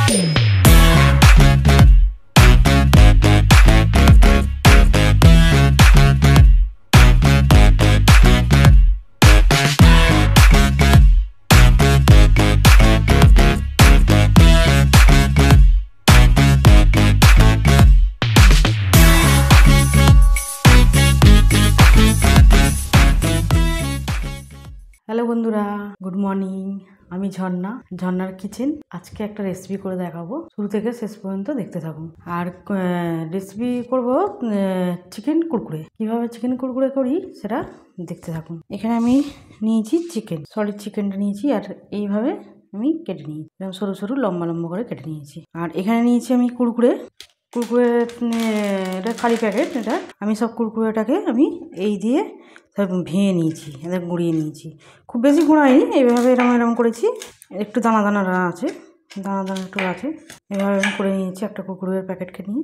Hello बंधुरा good morning आमी झर्ना झर्नार किचेन आज के एक रेसिपि करे देखाबो शुरू थेके शेष पर्यन्त देखते थाकुन और रेसिपि करब चिकेन कुरकुरे किभाबे चिकेन कुरकुरे करी सेटा देखते थाकुन। एखाने आमी नियेछि चिकेन सलिड चिकेनटा नियेछि और এইভাবে আমি কেটে নিয়েছি এরকম সরু সরু লম্বা লম্বা করে কেটে নিয়েছি। আর এখানে নিয়েছি আমি কুরকুরে কুরকুরে এটা খালি প্যাকেট এটা আমি সব কুরকুরেটাকে আমি এই দিয়ে সব ভেঙে নিয়েছি এদের গুঁড়িয়ে নিয়েছি খুব বেশি গুঁড়াইনি এইভাবে এরকম এরকম করেছি একটু দানা দানা আছে দানা দানা একটু আছে এভাবে আমি করে নিয়েছি একটা কুরকুরের প্যাকেটকে নিয়ে।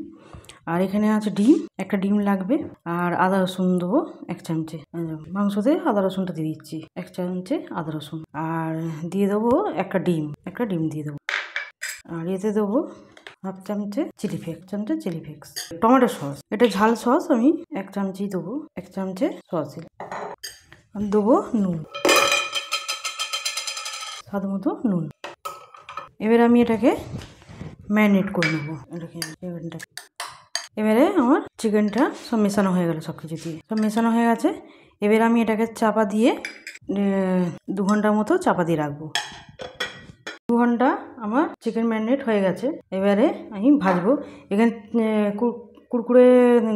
আর এখানে আছে ডিম একটা ডিম লাগবে আর আদা রসুন দেবো এক চামচে মাংসতে আদা রসুনটা দিয়ে দিচ্ছি এক চামচে আদা রসুন আর দিয়ে দেবো একটা ডিম দিয়ে দেবো আর এতে দেবো হাফ চামচে চিলি ফ্লেক্স টমেটো সস এটা ঝাল সস আমি এক চামচি দেবো এক চামচে সস দেবো নুন স্বাদ মতো নুন। এবারে আমি এটাকে ম্যারিনেট করে নেবো চিকেনটাকে। এবারে আমার চিকেনটা সব মেশানো হয়ে গেল সব কিছু দিয়ে সব মেশানো হয়ে গেছে। এবারে আমি এটাকে চাপা দিয়ে 2 ঘন্টার মতো চাপা দিয়ে রাখবো। 2 ঘন্টা আমার চিকেন ম্যারিনেট হয়ে গেছে। এবারে আমি ভাজবো। এখানে কুরকুরে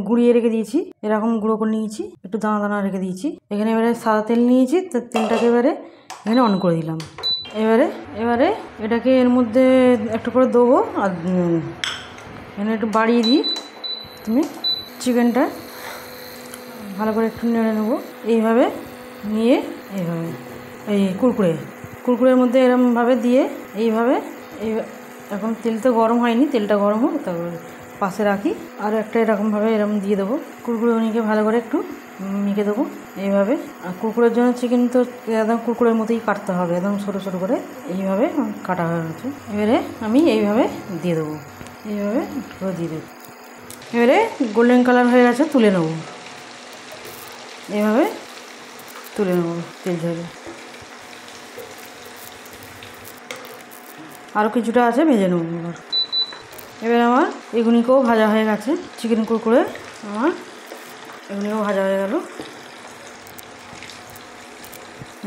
গুঁড়িয়ে রেখে দিয়েছি এরকম গুঁড়ো করে নিয়েছি একটু দানা দানা রেখে দিয়েছি। এখানে এবারে সাদা তেল নিয়েছি তেলটাকে এবারে এখানে অন করে দিলাম। এবারে এটাকে এর মধ্যে একটু করে দেবো আর এখানে একটু বাড়িয়ে দিই তুমি চিকেনটা ভালো করে একটু নেড়ে নেবো এইভাবে নিয়ে এইভাবে এই কুরকুরের মধ্যে এরকমভাবে দিয়ে এইভাবে এখন তেল তো গরম হয়নি তেলটা গরম হোক তারপরে পাশে রাখি আর একটা এরকমভাবে এরকম দিয়ে দেবো কুরকুরে নিয়ে ভালো করে একটু মেখে দেবো এইভাবে। আর কুরকুরের জন্য চিকেন তো একদম কুরকুরের মতোই কাটতে হবে একদম ছোটো ছোটো করে এইভাবে কাটা হয়ে গেছে। এবারে আমি এইভাবে দিয়ে দেবো এইভাবে করে দিয়ে দেবো। এবারে গোল্ডেন কালার হয়ে গেছে তুলে নেবো এইভাবে তুলে নেবো তেল ঝরে। আরও কিছুটা আছে ভেজে নেবো। এবার আমার এগুলিকেও ভাজা হয়ে গেছে চিকেন কুরকুরে আমার এগুলিকেও ভাজা হয়ে গেল।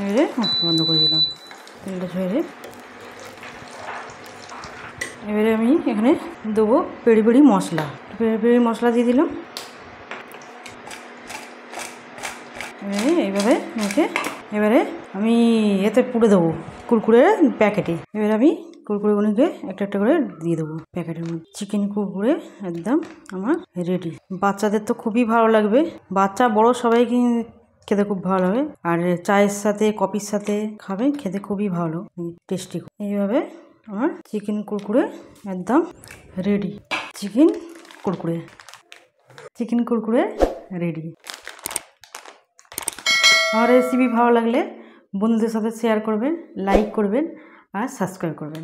এবারে বন্ধ করে দিলাম তেলটা ঝরে। এবারে আমি এখানে দেবো পেরি পেরি মশলা দিয়ে দিলাম। এইভাবে মেখে এবারে আমি এতে পুড়ে দেবো কুরকুরের প্যাকেটে। এবারে আমি কুরকুরেগুলিকে একটা একটা করে দিয়ে দেবো প্যাকেটের মধ্যে। চিকেন কুরকুরে একদম আমার রেডি। বাচ্চাদের তো খুবই ভালো লাগবে বাচ্চা বড় সবাই খেতে খুব ভালো হবে আর চায়ের সাথে কফির সাথে খাবে খেতে খুবই ভালো টেস্টি। এইভাবে আমার চিকেন কুরকুরে একদম রেডি চিকেন কুরকুরে রেডি। আমার রেসিপি ভালো লাগলে বন্ধুদের সাথে শেয়ার করবেন লাইক করবেন আর সাবস্ক্রাইব করবেন।